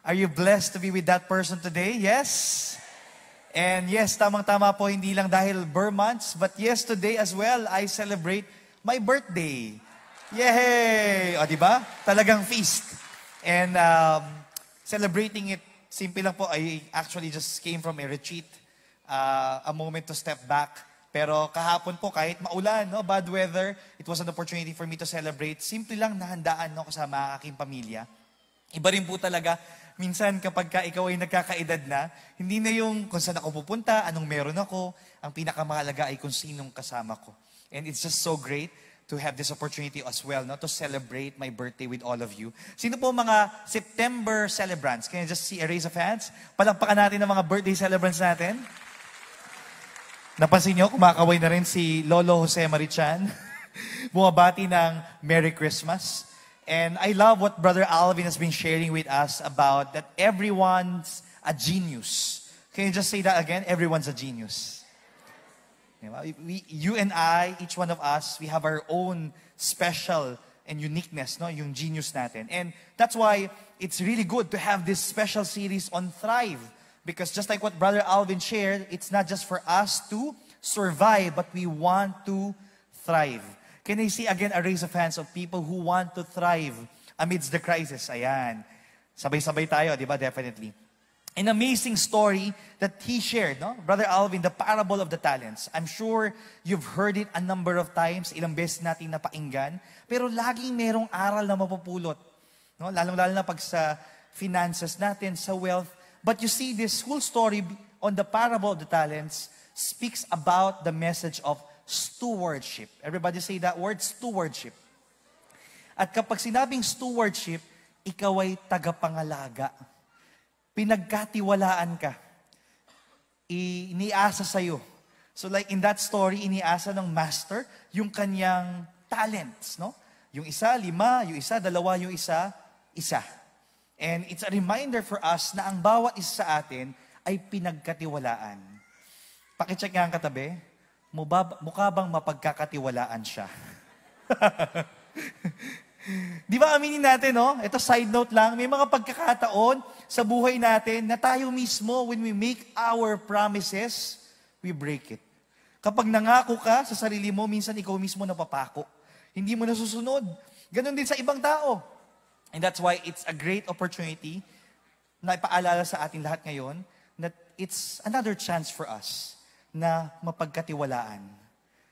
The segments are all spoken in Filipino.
Are you blessed to be with that person today? Yes? And yes, tamang-tama po, hindi lang dahil birth months, but yes, today as well, I celebrate my birthday. Yay! O, diba? Talagang feast. And celebrating it, simple lang po, I actually just came from a retreat, a moment to step back. Pero kahapon po, kahit maulan, no, bad weather, it was an opportunity for me to celebrate. Simple lang nahandaan, no, kasama ang aking pamilya. Iba rin po talaga, minsan kapag ikaw ay nagkakaedad na, hindi na yung kung saan ako pupunta, anong meron ako, ang pinakamahalaga ay kung sinong kasama ko. And it's just so great to have this opportunity as well, no, to celebrate my birthday with all of you. Sino po mga September celebrants? Can you just see a raise of hands? Palakpakan natin ang mga birthday celebrants natin. Napansin nyo, kumakaway na rin si Lolo Jose Marichan. Bumabati ng Merry Christmas. And I love what Brother Alvin has been sharing with us about that everyone's a genius. Can you just say that again? Everyone's a genius. You and I, each one of us, we have our own special and uniqueness, no? Yung genius natin. And that's why it's really good to have this special series on Thrive. Because just like what Brother Alvin shared, it's not just for us to survive, but we want to thrive. Can I see again a raise of hands of people who want to thrive amidst the crisis? Ayan. Sabay-sabay tayo, di ba? Definitely. An amazing story that he shared, no? Brother Alvin, the parable of the talents. I'm sure you've heard it a number of times, ilang beses natin napainggan, pero laging merong aral na mapupulot. No? Lalong-lalo na pag sa finances natin, sa wealth. But you see, this whole story on the parable of the talents speaks about the message of stewardship. Everybody say that word, stewardship. At kapag sinabing stewardship, ikaw ay tagapangalaga. Pinagkatiwalaan ka. Iniasa sa'yo. So like in that story, iniasa ng master yung kanyang talents, no? Yung isa, 5, yung isa, 2, yung isa, 1. And it's a reminder for us na ang bawat isa sa atin ay pinagkatiwalaan. Pakicheck nga ang katabi. Mukha bang mapagkakatiwalaan siya? Di ba aminin natin, no? Ito side note lang. May mga pagkakataon sa buhay natin na tayo mismo, when we make our promises, we break it. Kapag nangako ka sa sarili mo, minsan ikaw mismo napapako. Hindi mo nasusunod. Ganon din sa ibang tao. And that's why it's a great opportunity na ipaalala sa atin lahat ngayon that it's another chance for us na mapagkatiwalaan.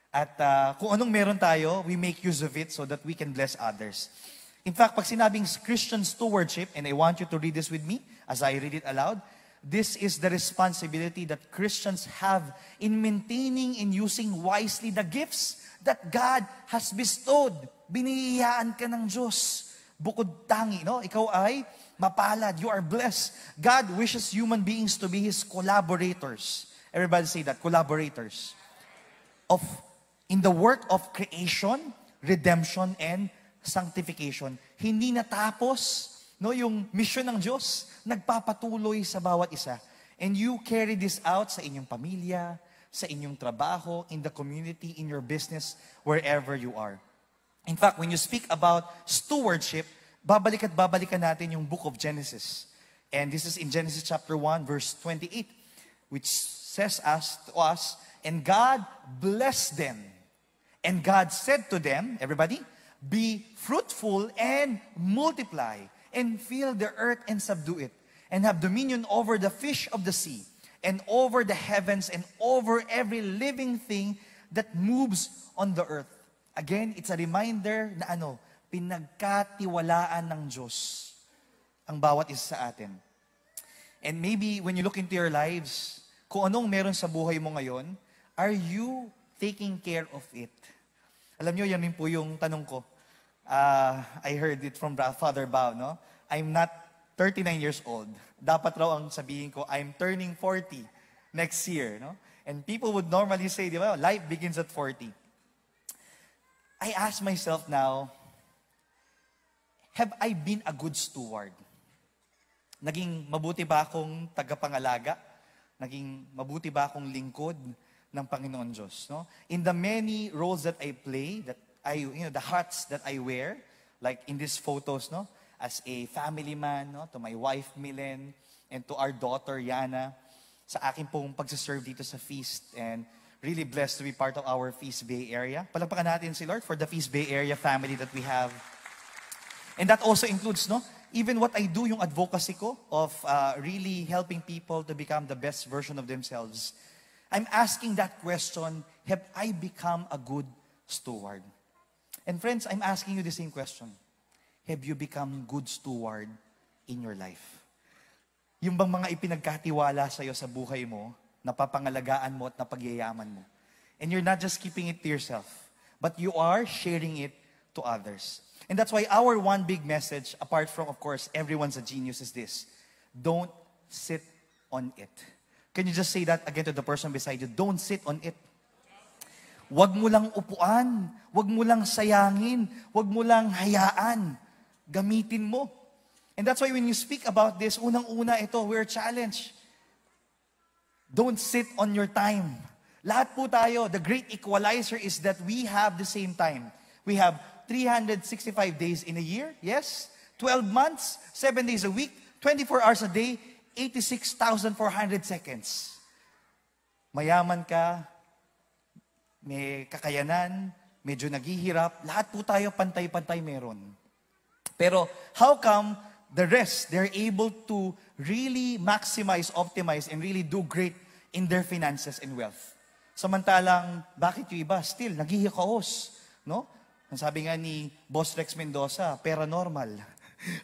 At kung anong meron tayo, we make use of it so that we can bless others. In fact, pag sinabing Christian stewardship, and I want you to read this with me as I read it aloud, this is the responsibility that Christians have in maintaining and using wisely the gifts that God has bestowed. Binihiyaan ka ng Diyos. Bukod tangi, no? Ikaw ay mapalad. You are blessed. God wishes human beings to be His collaborators. Everybody say that, collaborators. In the work of creation, redemption, and sanctification. Hindi natapos, no, yung mission ng Diyos, nagpapatuloy sa bawat isa. And you carry this out sa inyong pamilya, sa inyong trabaho, in the community, in your business, wherever you are. In fact, when you speak about stewardship, babalik at babalikan natin yung book of Genesis. And this is in Genesis chapter 1, verse 28, which says to us, and God blessed them. And God said to them, everybody, be fruitful and multiply, and fill the earth and subdue it, and have dominion over the fish of the sea, and over the heavens, and over every living thing that moves on the earth. Again, it's a reminder na pinagkatiwalaan ng Diyos ang bawat isa sa atin. And maybe when you look into your lives, kung anong meron sa buhay mo ngayon, are you taking care of it? Alam nyo, yan rin po yung tanong ko. I heard it from Father Bao, no? I'm not 39 years old. Dapat raw ang sabihin ko, I'm turning 40 next year, no? And people would normally say, di ba, life begins at 40. I ask myself now, have I been a good steward? Naging mabuti ba akong tagapangalaga? Naging mabuti ba akong lingkod ng Panginoon Diyos? No? In the many roles that I play, that the hats that I wear, like in these photos, no? as a family man, no? To my wife, Milen, and to our daughter, Yana, sa akin pong pagsaserve dito sa Feast. And really blessed to be part of our Feast Bay Area. Palakpakan natin si Lord for the Feast Bay Area family that we have. And that also includes, no, even what I do, yung advocacy ko of really helping people to become the best version of themselves. I'm asking that question, have I become a good steward? And friends, I'm asking you the same question. Have you become good steward in your life? Yung bang mga ipinagkatiwala sa'yo sa buhay mo, napapangalagaan mo at napagyayaman mo. And you're not just keeping it to yourself, but you are sharing it to others. And that's why our one big message, apart from, of course, everyone's a genius, is this. Don't sit on it. Can you just say that again to the person beside you? Don't sit on it. Huwag mo lang upuan. Huwag mo lang sayangin. Huwag mo lang hayaan. Gamitin mo. And that's why when you speak about this, unang-una ito, we're challenged. Don't sit on your time. Lahat po tayo, the great equalizer is that we have the same time. We have 365 days in a year, yes? 12 months, 7 days a week, 24 hours a day, 86,400 seconds. Mayaman ka, may kakayanan, medyo naghihirap, lahat po tayo pantay-pantay meron. Pero how come the rest, they're able to really maximize, optimize, and really do great in their finances and wealth? Samantalang, bakit yung iba? Still, naghihikaos, no? Ang sabi nga ni Boss Rex Mendoza, paranormal.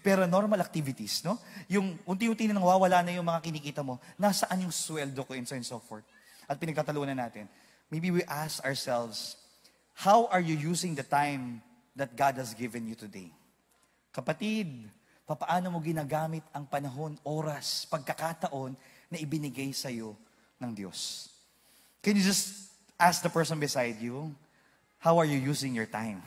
Paranormal activities, no? Yung unti-unti na nawawala na yung mga kinikita mo, nasaan yung sweldo ko, and so and so forth. At pinagtatalunan natin. Maybe we ask ourselves, how are you using the time that God has given you today? Kapatid, papaano mo ginagamit ang panahon, oras, pagkakataon na ibinigay sa'yo ng Diyos? Can you just ask the person beside you, how are you using your time?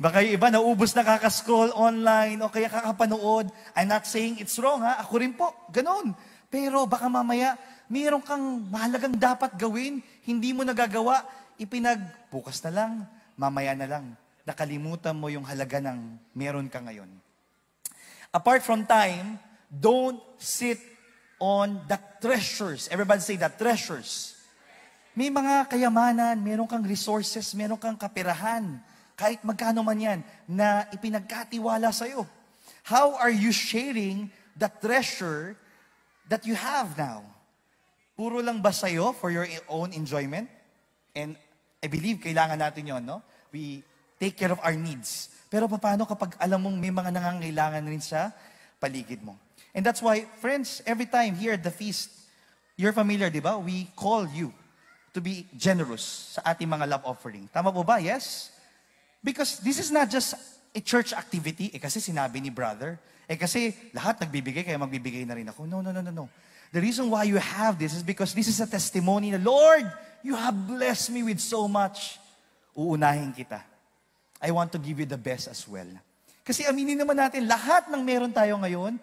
Baka yung iba, naubos na kakascroll online o kaya kakapanood. I'm not saying it's wrong, ha? Ako rin po, ganun. Pero baka mamaya, mayroon kang mahalagang dapat gawin, hindi mo nagagawa, bukas na lang, mamaya na lang. Nakalimutan mo yung halaga ng meron ka ngayon. Apart from time, don't sit on the treasures. Everybody say that, treasures. May mga kayamanan, meron kang resources, meron kang kapirahan, kahit magkano man yan, na ipinagkatiwala sa'yo. How are you sharing the treasure that you have now? Puro lang ba sa'yo for your own enjoyment? And I believe kailangan natin yon, no? We take care of our needs. Pero paano kapag alam mong may mga nangangailangan rin sa paligid mo? And that's why, friends, every time here at the feast, you're familiar, di ba? We call you to be generous sa ating mga love offering. Tama po ba? Yes? Because this is not just a church activity. Kasi sinabi ni brother. Kasi lahat nagbibigay, kaya magbibigay na rin ako. No. The reason why you have this is because this is a testimony na, Lord, you have blessed me with so much. Uunahin kita. I want to give you the best as well. Kasi aminin naman natin, lahat ng meron tayo ngayon,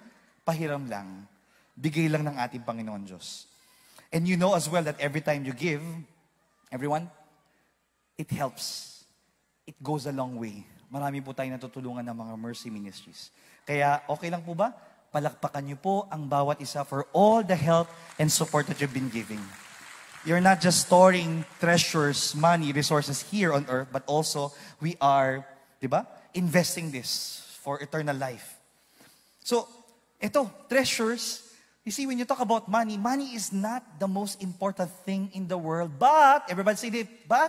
pahiram lang. Bigay lang ng ating Panginoon Diyos. And you know as well that every time you give, everyone, it helps. It goes a long way. Marami po tayong natutulungan ng mga mercy ministries. Kaya okay lang po ba? Palakpakan niyo po ang bawat isa for all the help and support that you've been giving. You're not just storing treasures, money, resources here on earth, but also we are, di ba, investing this for eternal life. So, ito, treasures. You see, when you talk about money, money is not the most important thing in the world, but, everybody say it, but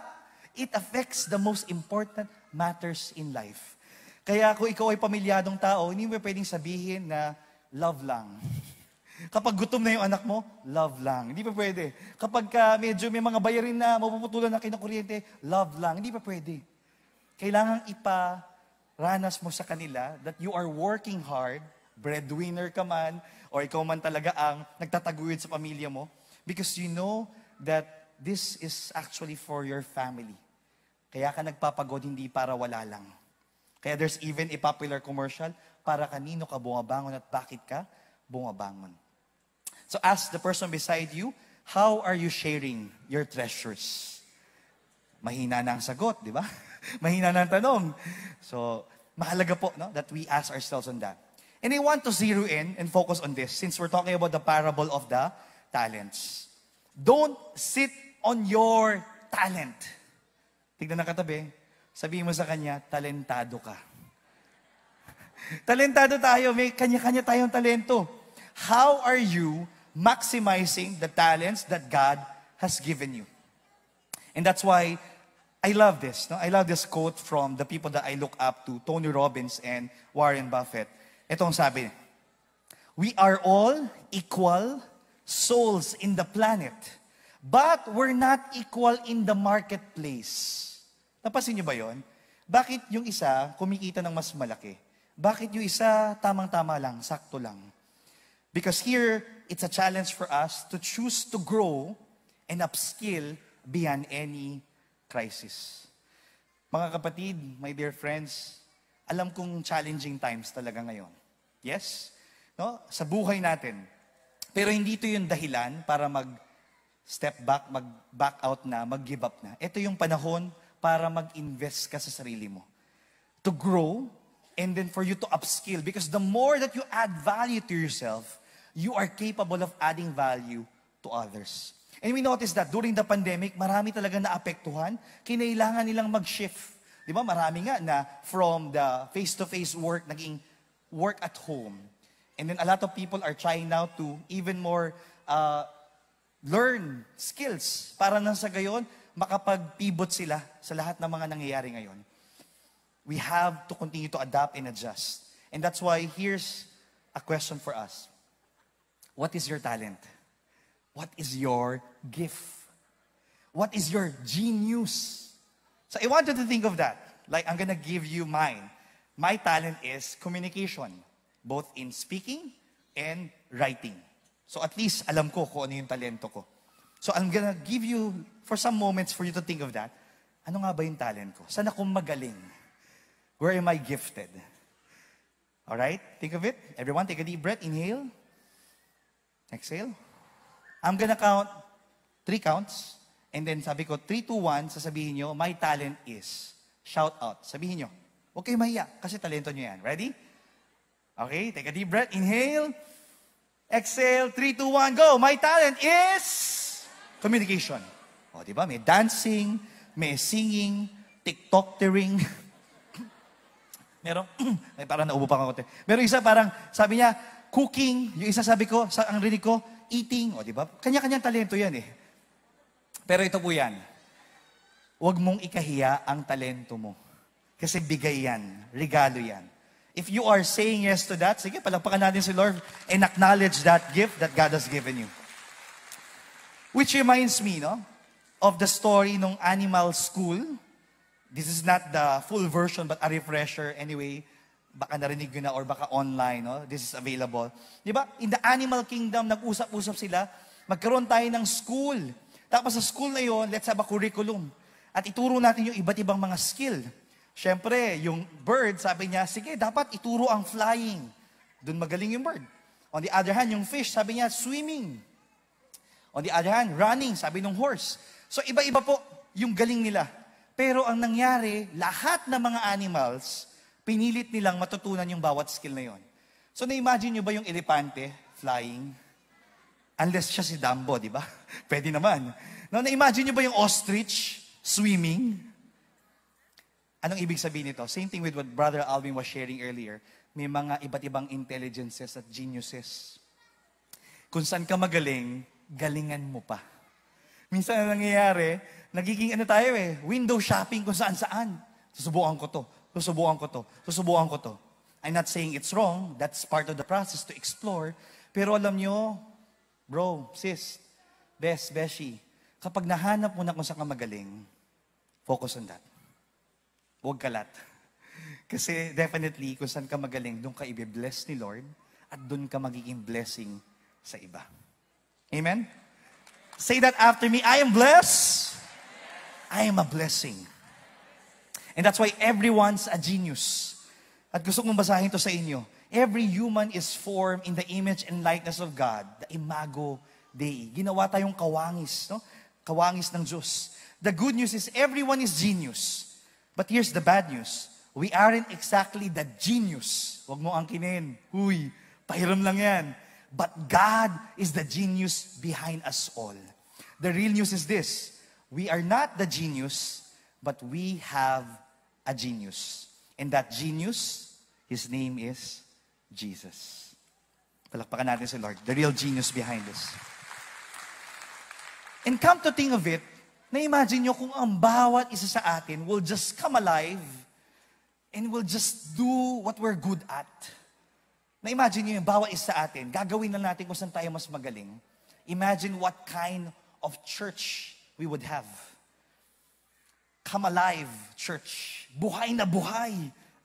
it affects the most important matters in life. Kaya kung ikaw ay pamilyadong tao, hindi mo pwedeng sabihin na love lang. Kapag gutom na yung anak mo, love lang. Hindi pa pwede. Kapag medyo may mga bayarin na mapuputulan na kinakuryente, love lang. Hindi pa pwede. Kailangan iparanas mo sa kanila that you are working hard, breadwinner ka man, or ikaw man talaga ang nagtataguyod sa pamilya mo, because you know that this is actually for your family. Kaya ka nagpapagod, hindi para wala lang. Kaya there's even a popular commercial, para kanino ka bumabangon at bakit ka bumabangon. So ask the person beside you, how are you sharing your treasures? Mahina na ang sagot, di ba? Mahina na ang tanong. So, Mahalaga po, no, that we ask ourselves on that. And I want to zero in and focus on this since we're talking about the parable of the talents. Don't sit on your talent. Tignan na katabi, sabihin mo sa kanya, talentado ka. Talentado tayo, may kanya-kanya tayong talento. How are you maximizing the talents that God has given you? And that's why I love this. No? I love this quote from the people that I look up to, Tony Robbins and Warren Buffett. Itong sabi, we are all equal souls in the planet, but we're not equal in the marketplace. Napansin niyo ba yon? Bakit yung isa kumikita ng mas malaki? Bakit yung isa tamang-tama lang, sakto lang? Because here, it's a challenge for us to choose to grow and upskill beyond any crisis. Mga kapatid, my dear friends, alam kong challenging times talaga ngayon. Yes? No? Sa buhay natin. Pero hindi ito yung dahilan para mag-step back, mag-back out na, mag-give up na. Ito yung panahon para mag-invest ka sa sarili mo. To grow, and then for you to upskill. Because the more that you add value to yourself, you are capable of adding value to others. And we noticed that during the pandemic, marami talaga naapektuhan. Kinailangan nilang mag-shift. Di ba? Marami nga na from the face-to-face work, naging work at home. And then a lot of people are trying now to even more learn skills para nang sa gayon, makapag-pivot sila sa lahat ng mga nangyayari ngayon. We have to continue to adapt and adjust. And that's why here's a question for us. What is your talent? What is your gift? What is your genius? So I want you to think of that. Like, I'm gonna give you mine. My talent is communication, both in speaking and writing. So at least alam ko kung ano yung talento ko. So I'm gonna give you, for some moments, for you to think of that. Ano nga ba yung talent ko? Saan ako magaling? Where am I gifted? Alright? Think of it. Everyone, take a deep breath. Inhale. Exhale. I'm gonna count 3 counts. And then sabi ko, 3, 2, 1, sasabihin nyo, my talent is. Shout out. Sabihin nyo. Huwag kayo mahiya, kasi talento nyo yan. Ready? Okay, take a deep breath. Inhale. Exhale. 3, 2, 1, go. My talent is communication. O, diba? May dancing, may singing, TikTok-tering. Meron, ay parang naubo pa ako. Meron isa parang, sabi niya, cooking. Yung isa sabi ko, ang rinig ko, eating. O, diba? Kanya-kanyang talento yan eh. Pero ito po yan. Huwag mong ikahiya ang talento mo. Kasi bigay yan. Regalo yan. If you are saying yes to that, sige, palakpakan natin si Lord and acknowledge that gift that God has given you. Which reminds me, no, of the story ng animal school. This is not the full version, but a refresher. Anyway, baka narinig nyo na or baka online, no? This is available. Di ba? In the animal kingdom, nag-usap-usap sila, magkaroon tayo ng school. Tapos sa school na yon, let's have a curriculum. At ituro natin yung iba't ibang mga skill. Siyempre, yung bird, sabi niya, sige, dapat ituro ang flying. Doon magaling yung bird. On the other hand, yung fish, sabi niya, swimming. On the other hand, running, sabi ng horse. So, iba-iba po yung galing nila. Pero ang nangyari, lahat ng mga animals, pinilit nilang matutunan yung bawat skill na yon. So, na-imagine nyo ba yung elepante flying? Unless siya si Dumbo, di ba? Pwede naman. Now, na-imagine nyo ba yung ostrich swimming? Anong ibig sabihin nito? Same thing with what Brother Alvin was sharing earlier. May mga iba't ibang intelligences at geniuses. Kung saan ka magaling, galingan mo pa. Minsan na nangyayari, nagiging tayo window shopping kung saan-saan. Susubukan ko to, susubukan ko to, susubukan ko to. I'm not saying it's wrong. That's part of the process to explore. Pero alam nyo, bro, sis, beshi, kapag nahanap mo na kung saan ka magaling, focus on that. Huwag kalat. Kasi definitely, kung saan ka magaling, doon ka i-bless ni Lord at doon ka magiging blessing sa iba. Amen? Say that after me, I am blessed. I am a blessing. And that's why everyone's a genius. At gusto kong basahin to sa inyo. Every human is formed in the image and likeness of God, the imago Dei. Ginawa tayong kawangis, no? Kawangis ng Diyos. The good news is everyone is genius. But here's the bad news. We aren't exactly the genius. Huwag mo angkinin. Huy, pahiram lang yan. But God is the genius behind us all. The real news is this. We are not the genius, but we have a genius. And that genius, His name is Jesus. Palakpakan natin si Lord. The real genius behind this. And come to think of it, na-imagine nyo kung ang bawat isa sa atin will just come alive and will just do what we're good at. Na-imagine nyo yung bawat isa sa atin, gagawin na natin kung saan tayo mas magaling. Imagine what kind of church we would have. Come alive, church. Buhay na buhay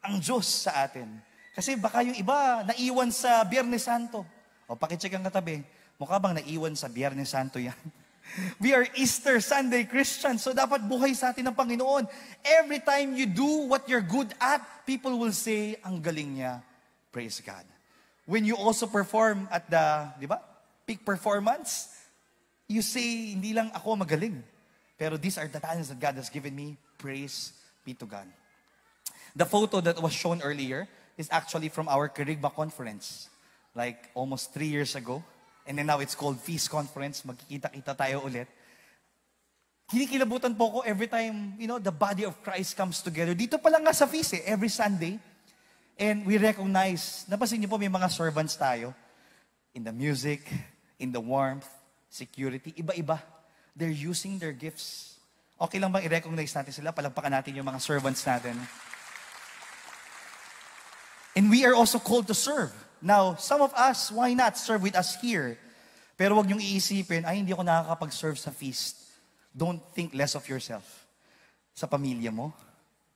ang Diyos sa atin. Kasi baka yung iba, naiwan sa Biyernes Santo. O, pakicheck ang katabi. Mukha bang naiwan sa Biyernes Santo yan? We are Easter Sunday Christians, so dapat buhay sa atin ng Panginoon. Every time you do what you're good at, people will say, ang galing niya. Praise God. When you also perform at the, di ba, peak performance, you say, hindi lang ako magaling. Pero these are the talents that God has given me. Praise be to God. The photo that was shown earlier is actually from our Kerigma conference, like almost 3 years ago. And then now it's called Feast Conference. Magkikita-kita tayo ulit. Kinikilabutan po ko every time, the body of Christ comes together. Dito pa lang nga sa feast every Sunday. And we recognize, napansin niyo po may mga servants tayo. In the music, in the warmth, security, iba-iba. They're using their gifts. Okay lang bang i-recognize natin sila? Palagpakan natin yung mga servants natin. And we are also called to serve. Now, some of us, why not serve with us here? Pero wag niyong iisipin, ay hindi ako nakakapag-serve sa feast. Don't think less of yourself. Sa pamilya mo,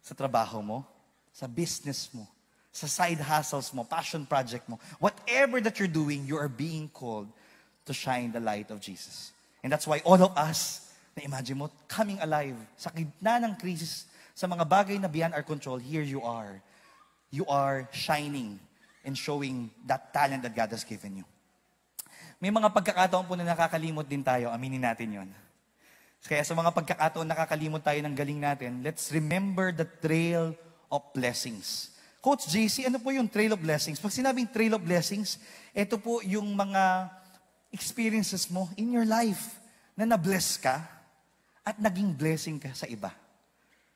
sa trabaho mo, sa business mo, sa side hustles mo, passion project mo, whatever that you're doing, you are being called to shine the light of Jesus. And that's why all of us, na-imagine mo, coming alive, sa gitna ng crisis, sa mga bagay na beyond our control, here you are. You are shining and showing that talent that God has given you. May mga pagkakataon po na nakakalimot din tayo, aminin natin yon. Kaya sa mga pagkakataon nakakalimot tayo ng galing natin, let's remember the trail of blessings. Coach JC, ano po yung trail of blessings? Pag sinabing trail of blessings, ito po yung mga experiences mo in your life na na-bless ka at naging blessing ka sa iba.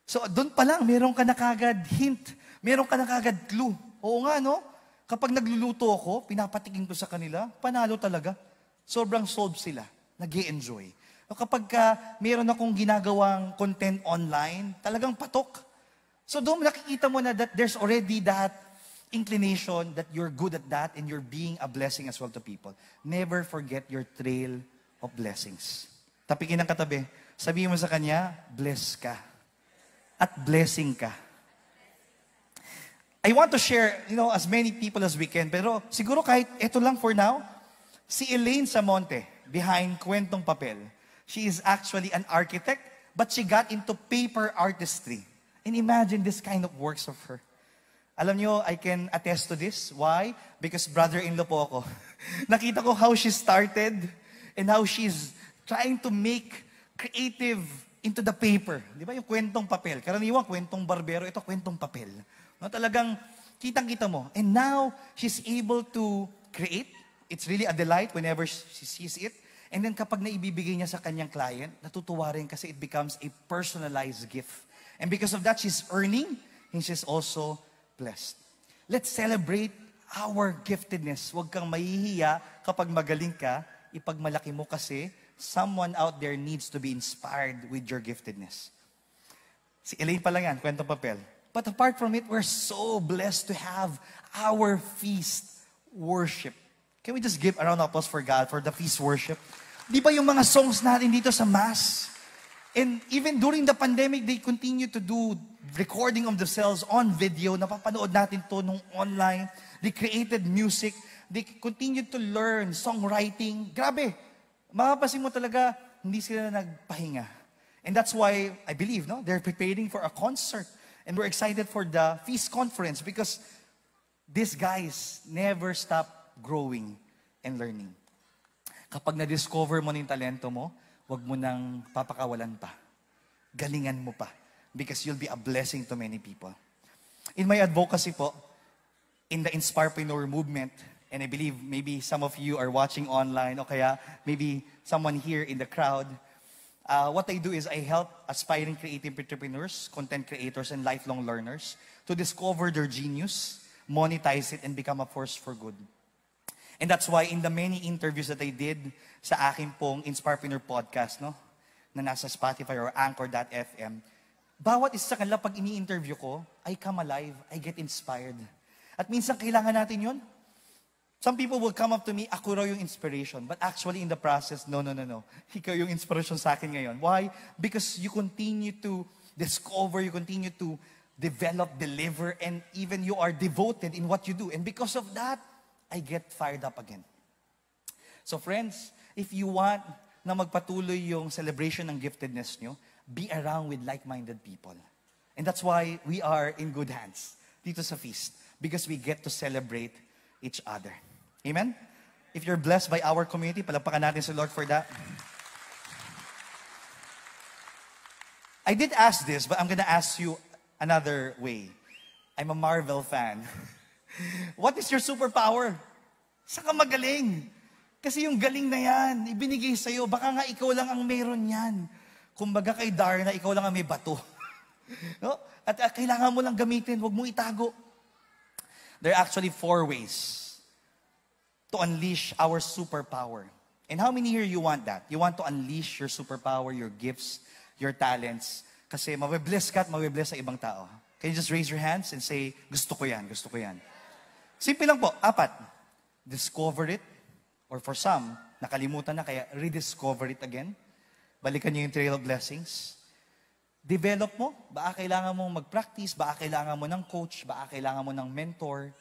So doon pa lang, meron ka na kagad hint, meron ka na kagad clue. Oo nga, no? Kapag nagluluto ako, pinapatikin ko sa kanila, panalo talaga. Sobrang solve sila. Nag-i-enjoy. Kapag meron akong ginagawang content online, talagang patok. So doon nakikita mo na that there's already that inclination that you're good at that and you're being a blessing as well to people. Never forget your trail of blessings. Tapikin ang katabi. Sabihin mo sa kanya, bless ka. At blessing ka. I want to share, as many people as we can. Pero siguro kahit ito lang for now, si Elaine Samonte, behind Kwentong Papel. She is actually an architect, but she got into paper artistry. And imagine this kind of works of her. Alam nyo, I can attest to this. Why? Because brother-in-law po ako. Nakita ko how she started and how she's trying to make creative into the paper. Di ba yung Kwentong Papel? Karaniwang kwentong barbero, ito kwentong papel. No, talagang kitang-kita mo. And now, she's able to create. It's really a delight whenever she sees it. And then kapag naibibigay niya sa kanyang client, natutuwa rin kasi it becomes a personalized gift. And because of that, she's earning and she's also blessed. Let's celebrate our giftedness. Huwag kang mahihiya kapag magaling ka, ipagmalaki mo kasi someone out there needs to be inspired with your giftedness. Si Elaine pa lang yan, Kwentong Papel. But apart from it, we're so blessed to have our feast worship. Can we just give a round of applause for God for the feast worship? Di ba yung mga songs natin dito sa Mass? And even during the pandemic, they continue to do recording of themselves on video. Napapanood natin to nung online. They created music. They continue to learn songwriting. Grabe. Mapapansin mo talaga, hindi sila nagpahinga. And that's why, I believe, they're preparing for a concert. And we're excited for the Feast Conference because these guys never stop growing and learning. Kapag na-discover mo ng talento mo, wag mo nang papakawalan pa. Galingan mo pa. Because you'll be a blessing to many people. In my advocacy po, in the Inspirepreneur movement, and I believe maybe some of you are watching online, o kaya maybe someone here in the crowd, what I do is I help aspiring creative entrepreneurs, content creators, and lifelong learners to discover their genius, monetize it, and become a force for good. And that's why in the many interviews that I did sa akin pong Inspirepreneur podcast, no, na nasa Spotify or Anchor.fm, bawat isa sa kanila pag ini-interview ko, I come alive, I get inspired. At minsan kailangan natin yun. Some people will come up to me, ako raw yung inspiration. But actually in the process, no. Ikaw yung inspiration sa akin ngayon. Why? Because you continue to discover, you continue to develop, deliver, and even you are devoted in what you do. And because of that, I get fired up again. So friends, if you want na magpatuloy yung celebration ng giftedness nyo, be around with like-minded people. And that's why we are in good hands dito sa feast. Because we get to celebrate each other. Amen? If you're blessed by our community, palakpakan natin sa Lord for that. I did ask this, but I'm gonna ask you another way. I'm a Marvel fan. What is your superpower? Saan ka magaling? Kasi yung galing na yan, ibinigay sa'yo, baka nga ikaw lang ang meron yan. Kumbaga kay Darna, ikaw lang ang may bato. No? At kailangan mo lang gamitin, huwag mo itago. There are actually 4 ways to unleash our superpower. And how many here you want that? You want to unleash your superpower, your gifts, your talents. Kasi mabibless ka at mabibless sa ibang tao. Can you just raise your hands and say, gusto ko yan, gusto ko yan. Simple lang po, 4. Discover it. Or for some, nakalimutan na, kaya rediscover it again. Balikan niyo yung trail of blessings. Develop mo. Baka kailangan mo mag-practice, baka kailangan mo ng coach, baka kailangan mo ng mentor.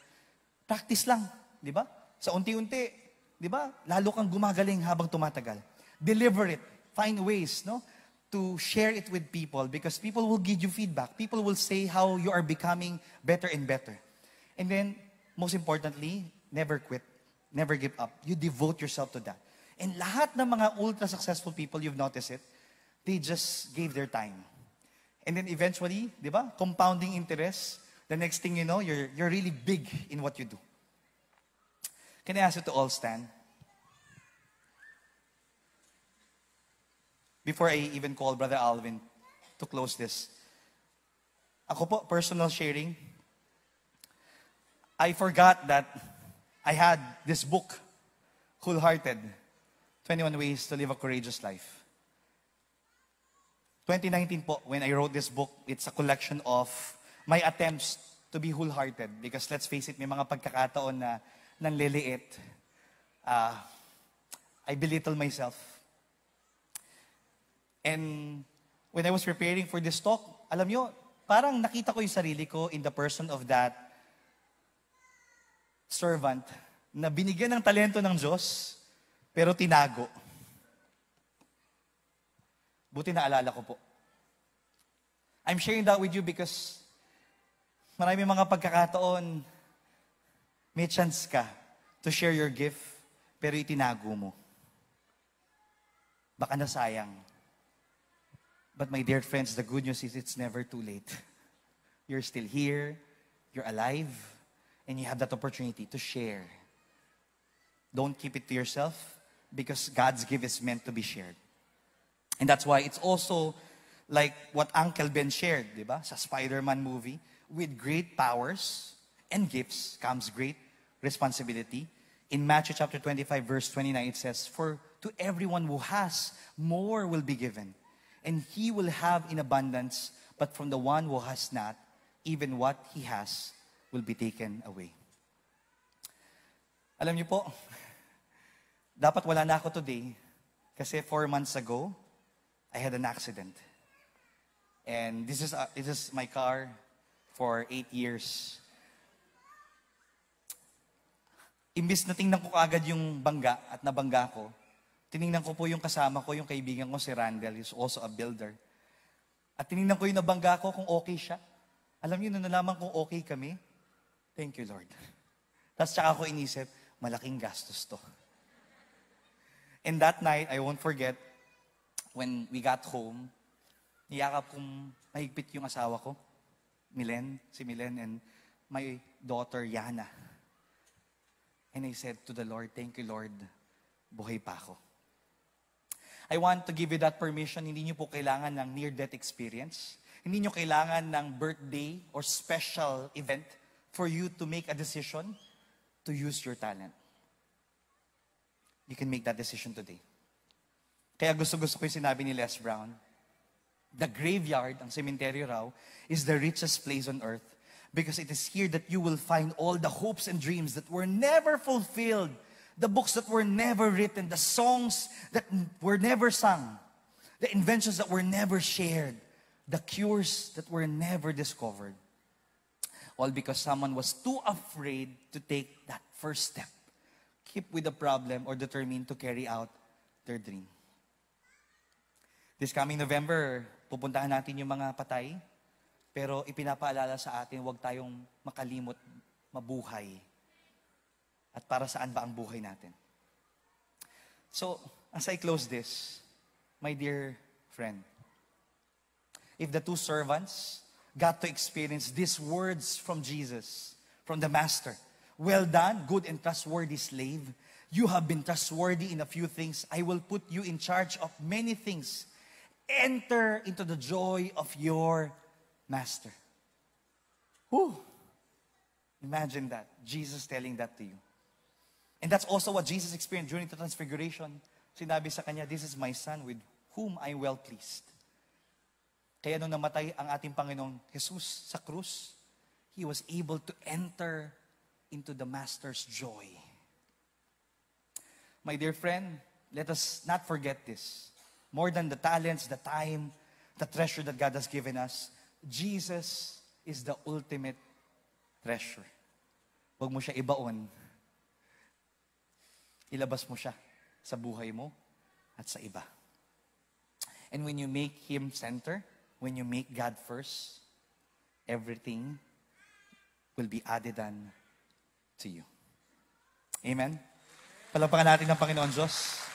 Practice lang, di ba? Sa unti-unti, di ba? Lalo kang gumagaling habang tumatagal. Deliver it. Find ways, no? To share it with people because people will give you feedback. People will say how you are becoming better and better. And then, most importantly, never quit. Never give up. You devote yourself to that. And lahat ng mga ultra-successful people, you've noticed it, they just gave their time. And then eventually, di ba, compounding interest, the next thing you know, you're really big in what you do. Can I ask you to all stand? Before I even call Brother Alvin to close this, ako po, personal sharing, I forgot that I had this book, Wholehearted, 21 Ways to Live a Courageous Life. 2019 po, when I wrote this book, it's a collection of my attempts to be wholehearted. Because let's face it, may mga pagkakataon na nanliliit. I belittle myself. And when I was preparing for this talk, alam nyo, parang nakita ko yung sarili ko in the person of that servant na binigyan ng talento ng Diyos, pero tinago. Buti na alala ko po. I'm sharing that with you because marami mga pagkakataon, may chance ka to share your gift, pero itinago mo. Baka nasayang. But my dear friends, the good news is it's never too late. You're still here, you're alive, and you have that opportunity to share. Don't keep it to yourself because God's gift is meant to be shared. And that's why it's also like what Uncle Ben shared, di ba? Sa Spider-Man movie, with great powers and gifts comes great responsibility. In Matthew chapter 25, verse 29, it says, "For to everyone who has, more will be given, and he will have in abundance, but from the one who has not, even what he has will be taken away." Alam niyo po, dapat wala na ako today kasi 4 months ago, I had an accident. And this is my car for 8 years. Imbis na tingnan ko agad yung bangga at nabangga ko, tiningnan ko po yung kasama ko, yung kaibigan ko si Randall, he's also a builder. At tiningnan ko yung nabangga ko kung okay siya. Alam niyo, na nalaman kung okay kami, thank you, Lord. Tapos tsaka ako inisip, malaking gastos to. And that night, I won't forget, when we got home, niyakap kong mahigpit yung asawa ko. si Milen and my daughter, Yana. And I said to the Lord, thank you, Lord, buhay pa ako. I want to give you that permission. Hindi niyo po kailangan ng near-death experience. Hindi niyo kailangan ng birthday or special event for you to make a decision to use your talent. You can make that decision today. Kaya gusto-gusto ko yung sinabi ni Les Brown, the graveyard, ang cemetery raw, is the richest place on earth because it is here that you will find all the hopes and dreams that were never fulfilled, the books that were never written, the songs that were never sung, the inventions that were never shared, the cures that were never discovered. All because someone was too afraid to take that first step. Keep with the problem or determined to carry out their dream. This coming November, pupuntahan natin yung mga patay, pero ipinapaalala sa atin, huwag tayong makalimot mabuhay. At para saan ba ang buhay natin? So, as I close this, my dear friend, if the two servants got to experience these words from Jesus, from the Master, well done, good and trustworthy slave. You have been trustworthy in a few things. I will put you in charge of many things. Enter into the joy of your Master. Whew. Imagine that. Jesus telling that to you. And that's also what Jesus experienced during the Transfiguration. Sinabi sa kanya, this is my Son with whom I am well pleased. Kaya nung namatay ang ating Panginoong Jesus sa krus, He was able to enter into the Master's joy. My dear friend, let us not forget this. More than the talents, the time, the treasure that God has given us, Jesus is the ultimate treasure. Huwag mo siya ibaon. Ilabas mo siya sa buhay mo at sa iba. And when you make Him center, when you make God first, everything will be added on to you. Amen? Palagpakan natin ng Panginoon Diyos.